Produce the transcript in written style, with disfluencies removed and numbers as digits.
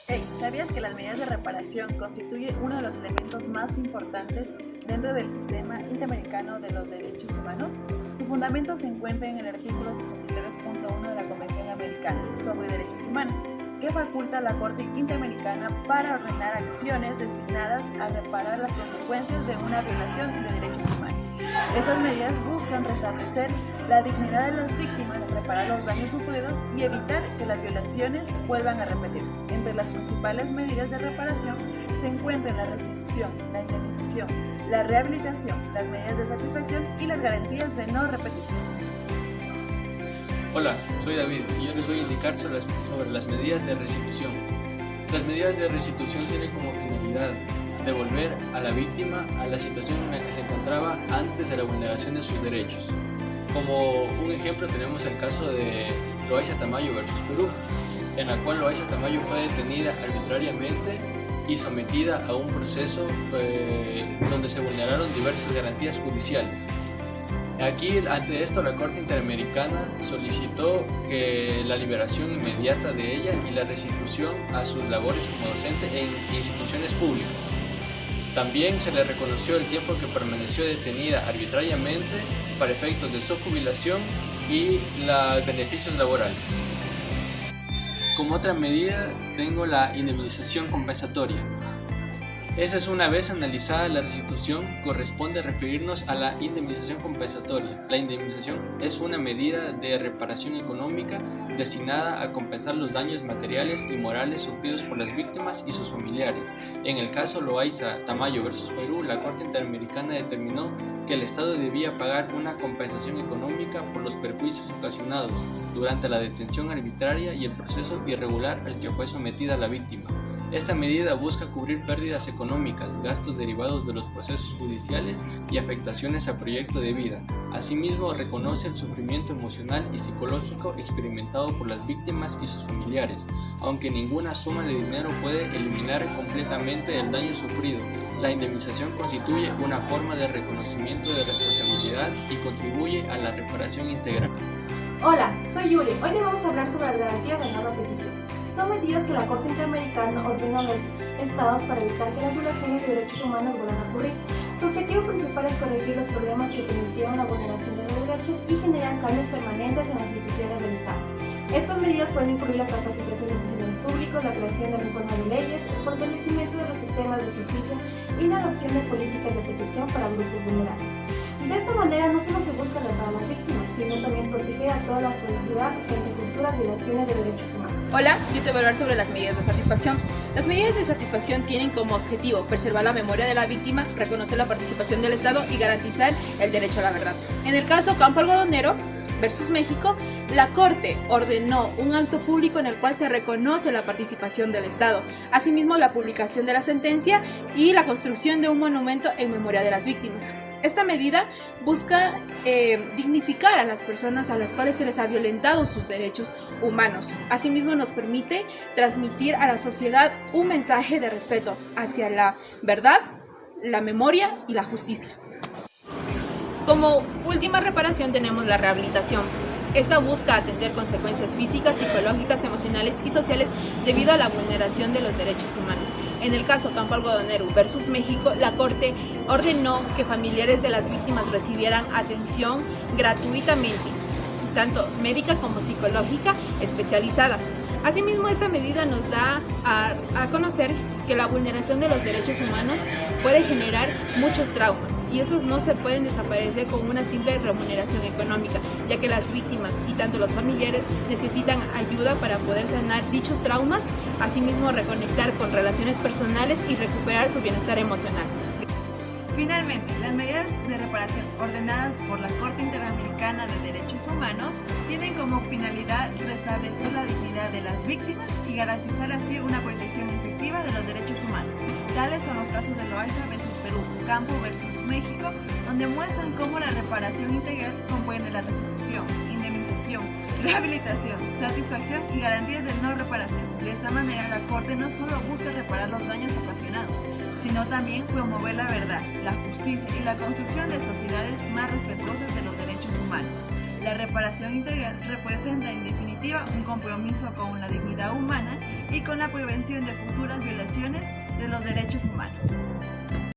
Hey, ¿sabías que las medidas de reparación constituyen uno de los elementos más importantes dentro del sistema interamericano de los derechos humanos? Su fundamento se encuentra en el artículo 63.1 de la Convención Americana sobre Derechos Humanos, que faculta a la Corte Interamericana para ordenar acciones destinadas a reparar las consecuencias de una violación de derechos humanos. Estas medidas buscan restablecer la dignidad de las víctimas, reparar los daños sufridos y evitar que las violaciones vuelvan a repetirse. Entre las principales medidas de reparación se encuentran la restitución, la indemnización, la rehabilitación, las medidas de satisfacción y las garantías de no repetición. Hola, soy David y yo les voy a indicar sobre las medidas de restitución. Las medidas de restitución tienen como finalidad devolver a la víctima a la situación en la que se encontraba antes de la vulneración de sus derechos. Como un ejemplo tenemos el caso de Loaiza Tamayo versus Perú, en la cual Loaiza Tamayo fue detenida arbitrariamente y sometida a un proceso donde se vulneraron diversas garantías judiciales. Aquí, ante esto, la Corte Interamericana solicitó la liberación inmediata de ella y la restitución a sus labores como docente en instituciones públicas. También se le reconoció el tiempo que permaneció detenida arbitrariamente para efectos de su jubilación y los beneficios laborales. Como otra medida, tengo la indemnización compensatoria. Esa es una vez analizada la restitución, corresponde referirnos a la indemnización compensatoria. La indemnización es una medida de reparación económica destinada a compensar los daños materiales y morales sufridos por las víctimas y sus familiares. En el caso Loaiza Tamayo versus Perú, la Corte Interamericana determinó que el Estado debía pagar una compensación económica por los perjuicios ocasionados durante la detención arbitraria y el proceso irregular al que fue sometida la víctima. Esta medida busca cubrir pérdidas económicas, gastos derivados de los procesos judiciales y afectaciones al proyecto de vida. Asimismo, reconoce el sufrimiento emocional y psicológico experimentado por las víctimas y sus familiares, aunque ninguna suma de dinero puede eliminar completamente el daño sufrido. La indemnización constituye una forma de reconocimiento de responsabilidad y contribuye a la reparación integral. Hola, soy Yuri. Hoy les vamos a hablar sobre las garantías de no repetición. Son medidas que la Corte Interamericana ordena a los estados para evitar que las violaciones de derechos humanos vuelvan a ocurrir. Su objetivo principal es corregir los problemas que permitieron la vulneración de los derechos y generar cambios permanentes en las instituciones del Estado. Estas medidas pueden incluir la capacitación de funcionarios públicos, la creación de reforma de leyes, el fortalecimiento de los sistemas de justicia y la adopción de políticas de protección para grupos vulnerables. De esta manera no solo se busca reparar a las víctimas, sino también proteger a toda la sociedad frente a futuras violaciones de derechos humanos. Hola, yo te voy a hablar sobre las medidas de satisfacción. Las medidas de satisfacción tienen como objetivo preservar la memoria de la víctima, reconocer la participación del Estado y garantizar el derecho a la verdad. En el caso Campo Algodonero versus México, la Corte ordenó un acto público en el cual se reconoce la participación del Estado, asimismo la publicación de la sentencia y la construcción de un monumento en memoria de las víctimas. Esta medida busca dignificar a las personas a las cuales se les ha violentado sus derechos humanos. Asimismo, nos permite transmitir a la sociedad un mensaje de respeto hacia la verdad, la memoria y la justicia. Como última reparación tenemos la rehabilitación. Esta busca atender consecuencias físicas, psicológicas, emocionales y sociales debido a la vulneración de los derechos humanos. En el caso Campo Algodonero versus México, la Corte ordenó que familiares de las víctimas recibieran atención gratuitamente, tanto médica como psicológica especializada. Asimismo, esta medida nos da a conocer que la vulneración de los derechos humanos puede generar muchos traumas y estos no se pueden desaparecer con una simple remuneración económica, ya que las víctimas y tanto los familiares necesitan ayuda para poder sanar dichos traumas, asimismo reconectar con relaciones personales y recuperar su bienestar emocional. Finalmente, las medidas de reparación ordenadas por la Corte Interamericana de Derechos Humanos tienen como finalidad restablecer la dignidad de las víctimas y garantizar así una protección efectiva de los derechos humanos. Tales son los casos de Loaiza versus Perú, Campo versus México, donde muestran cómo la reparación integral comprende la restitución, indemnización, rehabilitación, satisfacción y garantías de no reparación. De esta manera, la Corte no solo busca reparar los daños ocasionados, sino también promover la verdad, la justicia y la construcción de sociedades más respetuosas de los derechos humanos. La reparación integral representa en definitiva un compromiso con la dignidad humana y con la prevención de futuras violaciones de los derechos humanos.